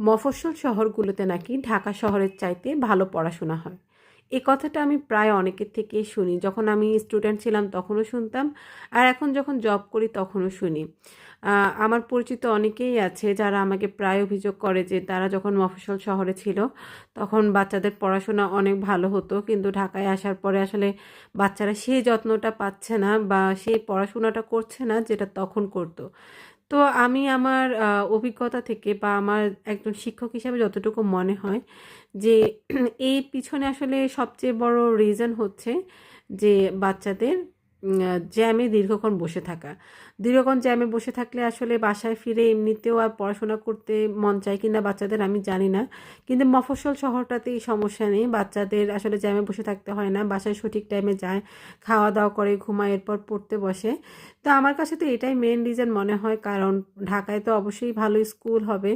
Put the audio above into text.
মফস্বল শহরগুলোতে নাকি ঢাকা শহরের চাইতে ভালো পড়াশোনা হয়। এই কথাটা আমি প্রায় অনেকের থেকেই শুনি। যখন আমি স্টুডেন্ট ছিলাম তখনও শুনতাম, আর এখন যখন জব করি তখনও শুনি। আমার পরিচিত অনেকেই আছে যারা আমাকে প্রায় অভিযোগ করে যে তারা যখন মফস্বল শহরে ছিল তখন বাচ্চাদের পড়াশোনা অনেক ভালো হতো, কিন্তু ঢাকায় আসার পরে আসলে বাচ্চারা সেই যত্নটা পাচ্ছে না বা সেই পড়াশোনাটা করছে না যেটা তখন করতো। তো আমি আমার অভিজ্ঞতা থেকে বা আমার একজন শিক্ষক হিসাবে যতটুকু মনে হয় যে এই পিছনে আসলে সবচেয়ে বড় রিজন হচ্ছে যে বাচ্চাদের জ্যামে দীর্ঘক্ষণ বসে থাকা। দীর্ঘক্ষণ জ্যামে বসে থাকলে আসলে বাসায় ফিরে এমনিতেও আর পড়াশোনা করতে মন চায় কিনা বাচ্চাদের আমি জানি না, কিন্তু মফস্বল শহরটাতে এই সমস্যা নেই। বাচ্চাদের আসলে জ্যামে বসে থাকতে হয় না, বাসায় সঠিক টাইমে যায়, খাওয়া দাওয়া করে ঘুমায়, এরপর পড়তে বসে। তো আমার কাছে তো এটাই মেন রিজন মনে হয়, কারণ ঢাকায় তো অবশ্যই ভালো স্কুল হবে,